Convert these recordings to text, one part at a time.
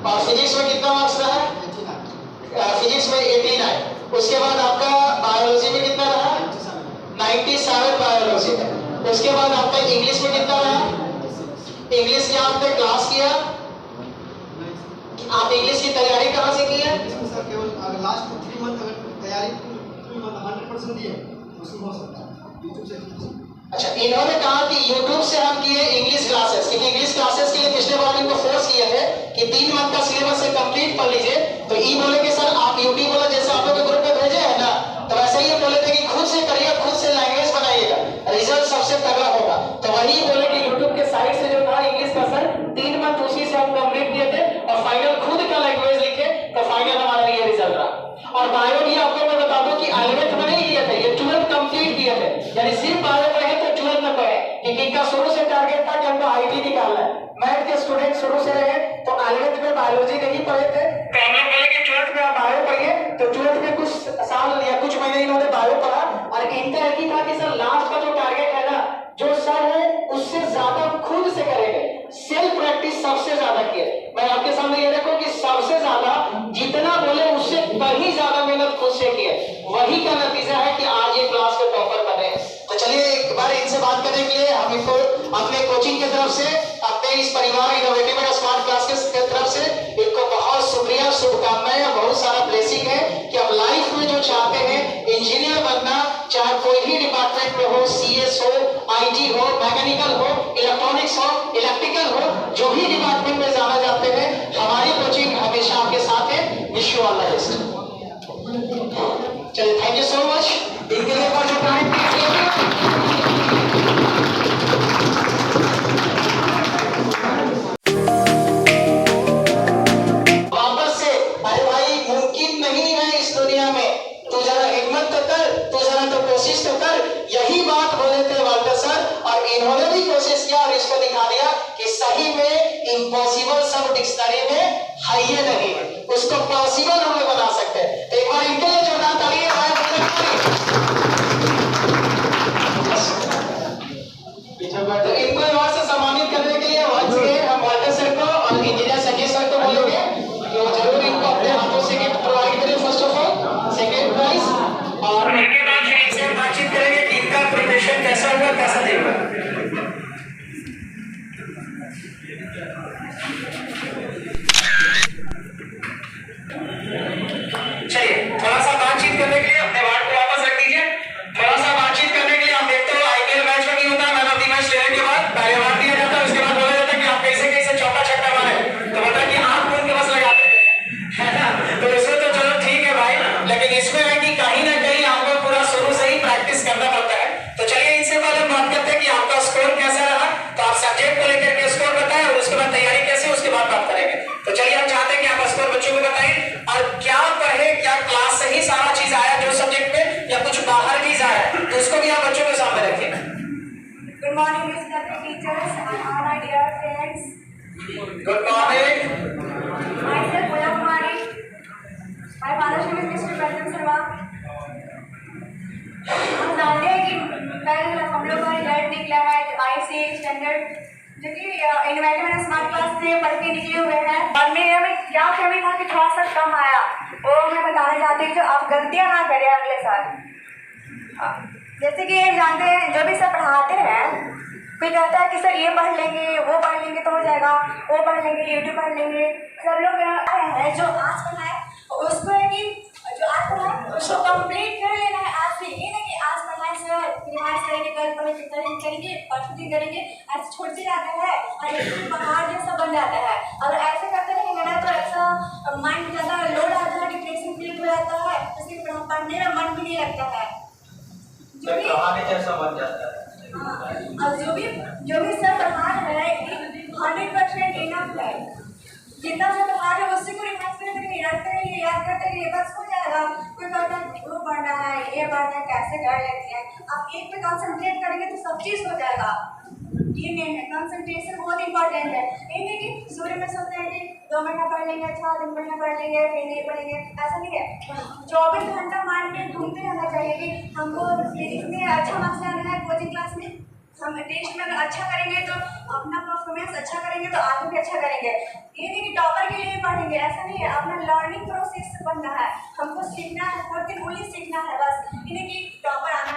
और फिजिक्स में कितना मार्क्स रहा? फिजिक्स में 89। उसके बाद आपका बायोलॉजी में कितना रहा? 97 बायोलॉजी में। उसके बाद आपका इंग्लिश में कितना रहा? इंग्लिश की आपने क्लास किया? आप इंग्लिश की तैयारी कहाँ से की है? केवल अगर लास्ट 3 मंथ अगर तैयारी 100% दी है उसमें हो सकता है YouTube से। अच्छा, इन्होंने कहा कि YouTube से हम किए इंग्लिश क्लासेस, क्योंकि इंग्लिश क्लासेस के लिए पिछले बार इनको फोर्स किए थे कि 3 मंथ का सिलेबस से कंप्लीट कर लीजिए। तो ये बोले कि सर आप YouTube वाला जैसे आप लोग के ग्रुप में भेजे है ना, तो वैसे ही बोले थे कि खुद से करिए, खुद से लैंग्वेज बनाइएगा, रिजल्ट सबसे तगड़ा होगा। तो वही बोले कि YouTube के साइड से जो था इंग्लिश का सर 3 मंथ उसी से हम कंप्लीट किए थे और फाइनल खुद का लैंग्वेज लिखे, तो फाइनल हमारा ये रिजल्ट रहा। और बायो भी आपको मैं बता दूं कि 11th में नहीं किए थे, ये 12th कंप्लीट किए थे, यानी सिर्फ बायो पढ़े तो 12th में पढ़े, क्योंकि इनका शुरू से टारगेट था कि हमको आईटी निकालना है। मैथ के स्टूडेंट शुरू से रहे, तो 11th में बायोलॉजी नहीं पढ़े थे, तो हम लोग बोले कि 12th में आप बायो पढ़िए। तो 12th में कुछ साल या कुछ महीने इन्होंने बायो पढ़ा और इनका एक ही था कि सर लास्ट का जो टारगेट है ना, जो सर है उससे ज्यादा खुद से करेंगे, सेल्फ प्रैक्टिस सबसे ज्यादा किए। मैं आपके सामने ये देखो कि सबसे ज्यादा जितना बोले उससे कहीं ज्यादा मेहनत खुद से किए, वही का नतीजा है कि आज ये क्लास के टॉपर बने हैं। तो चलिए एक बार इनसे बात करने के लिए हम इनको अपने कोचिंग की तरफ से, अपने इस परिवार इनोवेटिव एंड स्मार्ट क्लास के तरफ से इनको बहुत शुक्रिया, शुभकामनाएं, बहुत सारा ब्लेसिंग है कि हम लाइफ में जो चाहते हैं इंजीनियर बनना, चाहे कोई भी डिपार्टमेंट में हो, सीएस हो, आईटी हो, मैकेनिकल हो, इलेक्ट्रॉनिक्स हो, इलेक्ट्रिकल हो, जो भी डिपार्टमेंट में जाना चाहते हैं, हमारी कोचिंग हमेशा आपके साथ है। Wish you all the best. चलिए, थैंक यू सो मच इनके लिए जो टाइम वापस से। अरे भाई मुमकिन नहीं है इस दुनिया में, तू जरा हिम्मत तो कर, तू जरा तो कोशिश तो कर। यही बात बोले थे वाल्टर सर और इन्होंने भी कोशिश किया और इसको दिखा दिया कि सही में इम्पॉसिबल सब डिक्शनरी में है ही नहीं, उसको पॉसिबल हम लोग बना सकते हैं। एक बार इनके लिए जोरदार ताली है। तो इनको और से सम्मानित करने के लिए वंश के हम वाल्टर सर को और इंजीनियर संजय सर को बोलेंगे कि वो जरूर इनको अपने हाथों से गिफ्ट प्रोवाइड करें, first of all, second prize, और इनके बाद फिर इनसे बातचीत करेंगे कि इनका प्रिपरेशन कैसा होगा, कैसा देगा। चलिए, थोड़ा सा बातचीत करने के लिए अपने वार्ड को वापस रख दीजिए। थोड़ा सा बातचीत करने के लिए हम देखते हो आईपीएल मैच में नहीं होता, मैन ऑफ द मैच लेने के बाद पहले वार्ड दिया जाता है, उसके बाद बोला जाता है कि आप कैसे कैसे चौका छक्का मारे, तो बता कि आप कौन के बस लगाते हैं ना। तो इसमें तो चलो ठीक है भाई, लेकिन इसमें है कि कहीं ना कहीं आपको पूरा शुरू से ही प्रैक्टिस करना पड़ता है। तो चलिए इनसे पहले बात करते हैं कि आपका स्कोर कैसा रहा, तो आप सब्जेक्ट को लेकर के स्कोर बताएं और उसके बाद तैयारी कैसे, उसके बाद बात करेंगे। तो चलिए हम चाहते हैं कि आप स्कोर बच्चों को बताएं और क्या पढ़े, क्या क्लास से ही सारा चीज आया जो सब्जेक्ट में, या कुछ बाहर चीज आया, तो उसको भी आप बच्चों के सामने रखें। Good morning, Mr. Teachers and all my dear friends. Good morning. Myself, Pooja Kumari. My father's name is Mr. Pradyum Sarma. हम जानते हैं कि कल हम लोग का रिजल्ट निकला है ICA स्टैंडर्ड, जो कि इनोवेटिव एंड स्मार्ट क्लास से पढ़ के निकले हुए हैं। और मेरे में क्या कमी था कि थोड़ा सा कम आया, वो मैं बताना चाहती हूँ, जो आप गलतियाँ ना करें अगले साल। जैसे कि जानते हैं, जो भी सर पढ़ाते हैं, कोई कहता है कि सर ये पढ़ लेंगे, वो पढ़ लेंगे तो हो जाएगा, वो पढ़ लेंगे, YouTube पढ़ लेंगे। सब लोग हैं जो आज पढ़ाए उसको है कि जो आज पढ़ाए उसको कंप्लीट कर लेना है आज से। ये नहीं कि आज पढ़ाए सर रिवाइज करेंगे, कल करेंगे, परसों दिन करेंगे, ऐसे छूटते जाता है और एक पहाड़ जैसा बन जाता है। अगर ऐसे करते रहेंगे ना तो ऐसा माइंड ज़्यादा लोड आता है, डिप्रेशन क्रिएट हो जाता है, इसलिए पढ़ने में मन भी नहीं लगता है, जो भी कहानी जैसा बन जाता है। और जो भी सर पढ़ा रहे हैं 100% इनफ है। जितना सर पढ़ा रहे हैं उससे को रिवाइज करके रखते रहिए, याद करते रहिए, बस हो जाएगा। कोई कहता है वो पढ़ना है, ये पढ़ना है, कैसे कर लेते हैं। आप एक पे कंसंट्रेट करेंगे तो सब चीज़ हो जाएगा। ये मेन है, कंसंट्रेशन बहुत इंपॉर्टेंट है। ये नहीं कि सूर्य में सोचते हैं कि 2 महीना पढ़ लेंगे, अच्छा 3 महीना पढ़ लेंगे, फिर नहीं पढ़ेंगे, ऐसा नहीं है। 24 घंटा माइंड में घूमते रहना चाहिए कि हमको फिजिक्स में अच्छा मार्क्स लाना है कोचिंग क्लास में, हम देश में अगर अच्छा करेंगे तो अपना परफॉर्मेंस अच्छा करेंगे तो आगे भी अच्छा करेंगे। ये नहीं कि टॉपर के लिए पढ़ेंगे, ऐसा नहीं है। अपना लर्निंग प्रोसेस से पढ़ना है, हमको सीखना है, हर दिन वही सीखना है बस। ये नहीं कि टॉपर आना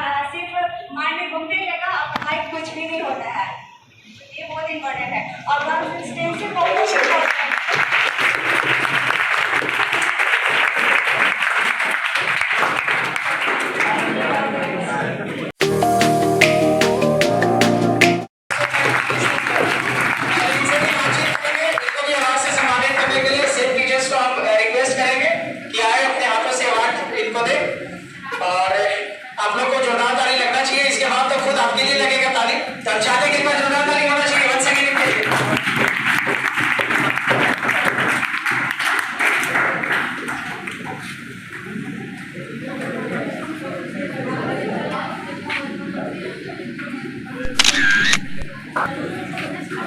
है, सिर्फ माइंड में घूमते रहेगा और पढ़ाई कुछ भी नहीं होता है। ये बहुत इंपॉर्टेंट है और कंसिस्टेंसी बहुत इंपॉर्टेंट है। और आप लोग को जोरदार ताली लगना चाहिए। इसके बाद तो खुद आपके लिए लगेगा ताली। तो हम चाहते हैं कि जोरदार ताली होना चाहिए। 1 सेकंड के लिए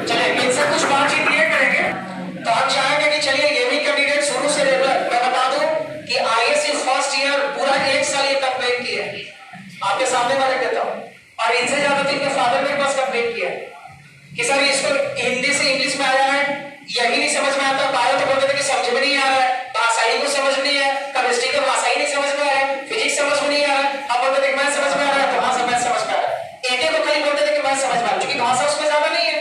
चलिए इनसे कुछ बातचीत ये करेंगे। तो हम चाहेंगे कि चलिए ये भी कैंडिडेट शुरू से मैं बता दूं कि आईएएस फर्स्ट ईयर पूरा 1 साल ये कंप्लीट किया है। आपके सामने वाले कहता हूँ। और इनसे ज्यादा तो इनके फादर ने बस कंप्लीट किया है कि सर इसको हिंदी से इंग्लिश में आया है, यही नहीं समझ में आता। बायो तो बोलते थे कि समझ में नहीं आ रहा है, भाषा ही को समझ नहीं है, केमिस्ट्री का भाषा ही नहीं समझ में आ रहा है, फिजिक्स समझ में नहीं आ रहा है। अब बोलते थे मैथ समझ में आ रहा है, तो हाँ सब मैथ समझ में आ रहा है। एटे को कहीं बोलते थे कि मैथ समझ में आ रहा है, क्योंकि भाषा उसमें ज्यादा नहीं है।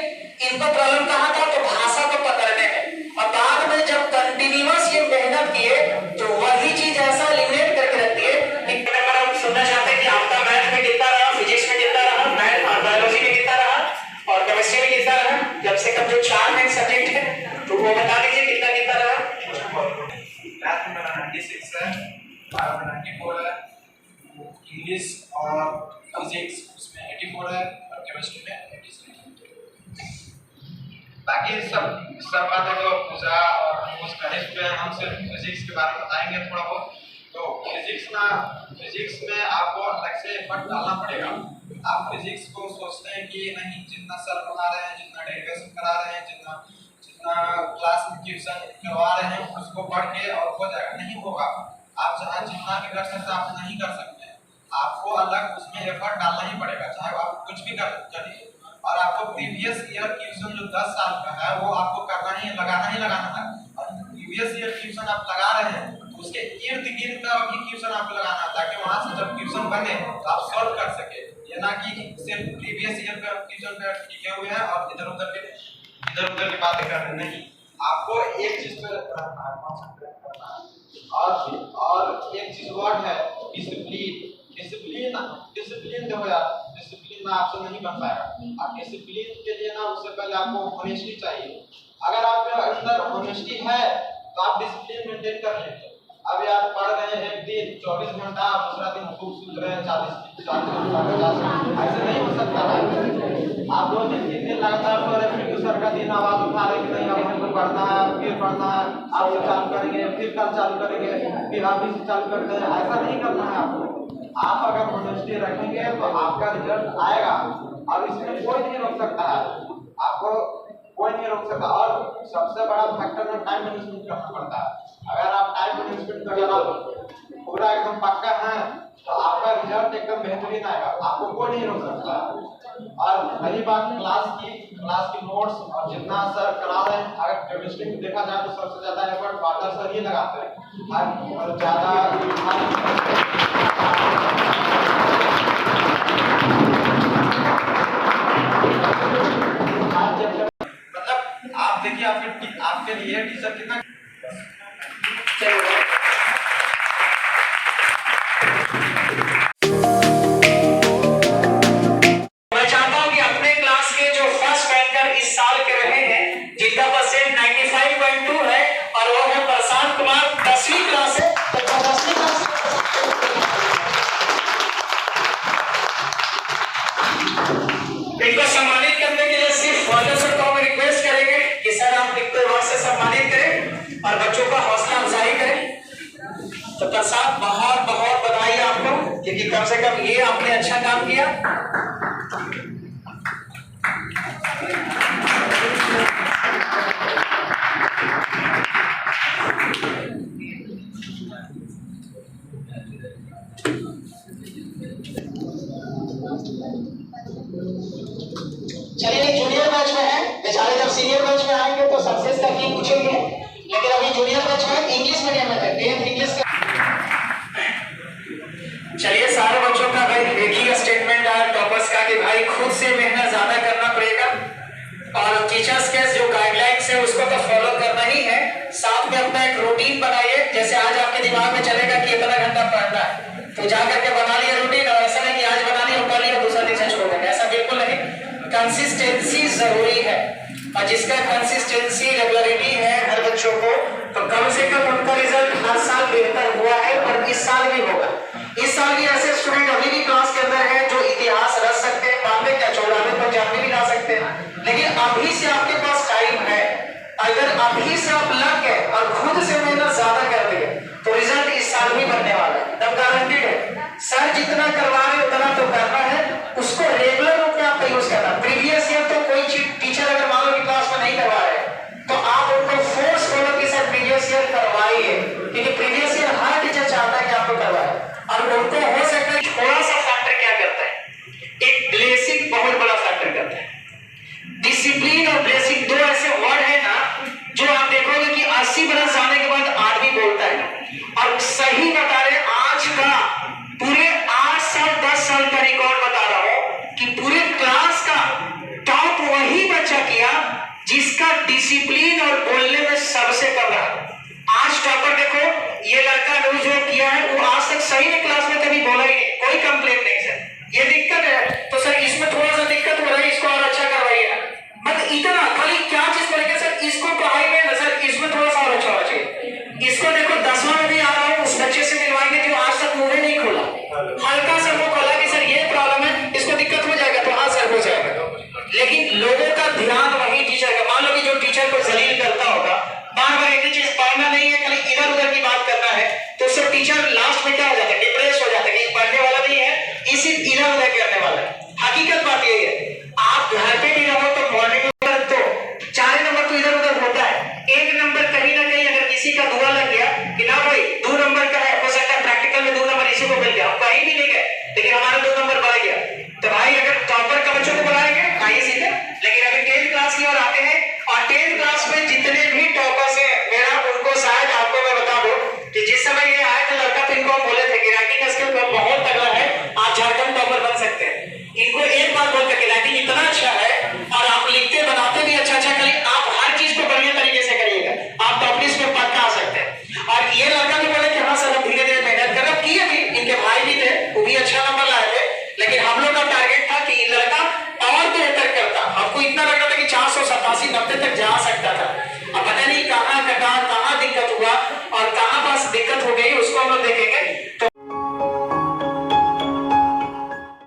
इनको प्रॉब्लम कहाँ था? तो भाषा को पकड़ने में। और बाद में जब कंटिन्यूअस ये मेहनत किए तो वही चीज ऐसा एलिमिनेट करके रखती है। एक नंबर हम सुनना चाहते हैं कि आपका मैथ में कितना रहा, फिजिक्स में कितना रहा, मैथ और बायोलॉजी में कितना रहा और केमिस्ट्री में कितना रहा। कम से कम जो 4 मेन सब्जेक्ट है तो वो बता दीजिए कितना कितना रहा। मैथ में 96 है, बायो में 94 है, इंग्लिश और फिजिक्स उसमें 84 है और केमिस्ट्री में 87 है। बाकी सब बातें तो पूजा और कुछ गणित पे हम सिर्फ फिजिक्स के बारे में बताएंगे थोड़ा बहुत। तो फिजिक्स में आपको अलग से एफर्ट डालना पड़ेगा। आप फिजिक्स को सोचते हैं कि नहीं जितना सर पढ़ा रहे हैं, जितना डेरिवेशन करा रहे हैं, जितना क्लास में ट्यूशन करवा रहे हैं उसको पढ़ के और हो जाएगा, नहीं होगा। आप जहाँ जितना भी कर सकते हैं आप नहीं कर सकते हैं। आपको अलग उसमें एफर्ट डालना ही पड़ेगा, चाहे आप कुछ भी करिए। और आपको प्रीवियस ईयर ट्यूशन जो 10 साल का है वो आपको करना ही लगाना है। और प्रीवियस ईयर ट्यूशन आप लगा रहे हैं तो उसके इर्द गिर्द का भी ट्यूशन आपको लगाना है, ताकि वहां से जब ट्यूशन बने तो आप सॉल्व कर सके। ये ना कि सिर्फ प्रीवियस ईयर का ट्यूशन पे टिके हुए हैं और इधर उधर की बातें कर रहे हैं। नहीं, आपको एक चीज पे रहना है, कॉन्सेंट्रेट करना है। और एक चीज वर्ड है डिसिप्लिन। डिसिप्लिन देखो यार, डिसिप्लिन में आपसे नहीं बन पाएगा। और डिसिप्लिन के लिए ना उससे पहले आपको ऑनेस्टी चाहिए। अगर आपके अंदर ऑनेस्टी है तो आप डिसिप्लिन मेंटेन कर लेंगे। अब यार पढ़ रहे हैं एक दिन 24 घंटा, दूसरा दिन बुक सुन रहे हैं 40 घंटा 50, ऐसे नहीं हो सकता है। आप 2 दिन 3 दिन लगातार पढ़ रहे हैं, फिर दूसरा का दिन आवाज उठा रहे कि नहीं अब हमको पढ़ना है, फिर पढ़ना है, आप से चालू करेंगे, फिर कल चालू करेंगे, फिर आप इसे चालू करते हैं। ऐसा नहीं करना है आपको। आप अगर ऑनेस्टी रखेंगे तो आपका रिजल्ट आएगा और इसमें कोई नहीं रोक सकता है, आपको कोई नहीं रोक सकता। और सबसे बड़ा फैक्टर में टाइम मैनेजमेंट करना पड़ता है। अगर आप टाइम मैनेजमेंट करना पूरा एकदम पक्का है तो आपका रिजल्ट एकदम बेहतरीन आएगा, आपको कोई नहीं रोक सकता। और रही बात क्लास की नोट्स और जितना सर करा रहे हैं, अगर केमिस्ट्री में देखा जाए तो सबसे ज्यादा एफर्ट फादर सर ही लगाते हैं और ज्यादा मतलब आप देखिए आपके लिए टीचर कितना मैं चाहता हूं कि अपने क्लास के जो फर्स्ट रैंकर इस साल के रहे हैं, जिनका परसेंट 95.2 है और वो है प्रशांत कुमार, 10वीं क्लास है। तो 10वीं क्लास इनको सम्मानित करने के लिए सिर्फ फादर सर को हम रिक्वेस्ट करेंगे कि सर आप लिखते वक्त से सम्मानित करें और बच्चों का हौसला अफजाई करें। तो प्रसाद बहुत बहुत बधाई आपको, क्योंकि कम से कम ये आपने अच्छा काम किया। सीनियर बैच में आएंगे तो सक्सेस का की पूछेंगे, लेकिन अभी जूनियर बैच में इंग्लिश मीडियम में थे, 10th इंग्लिश का। चलिए सारे बच्चों का भाई एक ही स्टेटमेंट है टॉपर्स का कि भाई खुद से मेहनत ज्यादा करना पड़ेगा और टीचर्स के जो गाइडलाइंस है उसको तो फॉलो करना ही है। साथ में अपना एक रूटीन बनाइए, जैसे आज आपके दिमाग में चलेगा कि इतना घंटा पढ़ना है तो जा करके बना लिया रूटीन, और ऐसा नहीं कि आज बना लिया कल लिया दूसरा दिन से छोड़ देंगे, ऐसा बिल्कुल नहीं। कंसिस्टेंसी जरूरी है और जिसका कंसिस्टेंसी रेगुलरिटी है हर बच्चों को, तो कम से कम उनका रिजल्ट हर साल बेहतर हुआ है और इस साल भी होगा। इस साल भी ऐसे स्टूडेंट अभी भी क्लास के अंदर है जो इतिहास रच सकते हैं, बाद में क्या 94 पंजाबी भी ला सकते हैं, लेकिन अभी से आपके पास टाइम है। अगर अभी से आप लग गए और खुद से मेहनत ज्यादा कर दिए तो रिजल्ट इस साल भी बनने वाला है, एकदम गारंटीड है। सर जितना करवा रहे उतना तो करना है, उसको रेगुलर रूप में आपका यूज करना। प्रीवियस ईयर तो कोई टीचर अगर मान लो कि क्लास में नहीं करवा रहे तो आप उनको फोर्स करो कि सर प्रीवियस ईयर करवाइए, क्योंकि प्रीवियस ईयर हर टीचर चाहता है कि आपको करवाए। और उनको हो सकता है थोड़ा सा फैक्टर क्या करता है, एक बेसिक बहुत बड़ा फैक्टर करता है। डिसिप्लिन और बेसिक दो ऐसे वर्ड है ना जो आप देखोगे कि 80 बरस जाने के बाद आदमी बोलता है। और सही बता रहे, आज का पूरे 8 साल 10 साल का रिकॉर्ड बता रहा हूं कि पूरे क्लास का टॉप वही बच्चा किया जिसका डिसिप्लिन और बोलने में सबसे कम रहा। आज टॉपर देखो, ये लड़का ने जो किया है वो आज तक सही में क्लास में कभी बोला ही नहीं, कोई कंप्लेंट नहीं। सर ये दिक्कत है तो सर इसमें थोड़ा सा दिक्कत हो रहा है, इसको और अच्छा करवाइए ना, मतलब इतना खाली क्या चीज करेंगे सर, इसको पढ़ाई में सर इसमें थोड़ा सा और अच्छा होना चाहिए। इसको देखो 10वां में भी आ रहा हूँ, उस बच्चे से मिलवाएंगे जो आज तक मुंह नहीं खोला, हल्का सा मुंह खोला कि सर ये प्रॉब्लम है, इसको दिक्कत हो जाएगा तो हाँ सर हो जाएगा। लेकिन लोगों का ध्यान वही टीचर का, मान लो कि जो टीचर को जलील करता होगा, बार बार एक ही चीज पढ़ना नहीं है, खाली इधर उधर की बात करना है, तो उससे टीचर लास्ट में क्या हो जाता है, डिप्रेस हो जाता है कि पढ़ने वाला नहीं है, इसी इधर उधर करने वाला है। हकीकत बात यही है, आप घर पे भी रहो तो मॉर्निंग तो 4 नंबर तो इधर उधर होता है, 1 नंबर कहीं ना कहीं अगर किसी का दुआ लग गया कि ना भाई 2 नंबर का है, हो सकता है प्रैक्टिकल में 2 नंबर इसी को मिल गया, हम कहीं भी नहीं गए लेकिन हमारा 2 नंबर बढ़ गया, तो भाई अगर टॉपर का बच्चों को बुलाएंगे आइए सीधे। लेकिन अगर 10th क्लास की ओर आते हैं और 10th क्लास में जितने भी टॉपर्स हैं, मेरा उनको शायद आपको मैं बता दूं कि जिस समय ये आया था लड़का, तो इनको हम बोले थे कि राइटिंग स्किल बहुत तगड़ा है, आप झारखंड टॉपर बन सकते हैं। इनको एक बात बोल करके राइटिंग इतना अच्छा है और आप लिखते बनाते भी अच्छा करिए, आप हर चीज को बढ़िया तरीके से करिएगा, आप टॉप लिस्ट में पक्का आ सकते हैं। और ये लड़का भी बोले कि हाँ सर हम धीरे धीरे मेहनत कर रहे किए भी, इनके भाई भी थे वो भी अच्छा नंबर लाए थे, लेकिन हम लोग का टारगेट था कि लड़का और बेहतर करता। हमको इतना लग रहा था कि 487 90 तक जा सकता था, अब पता नहीं कहाँ कटा, कहाँ दिक्कत हुआ और कहाँ पास दिक्कत हो गई, उसको हम लोग देखेंगे।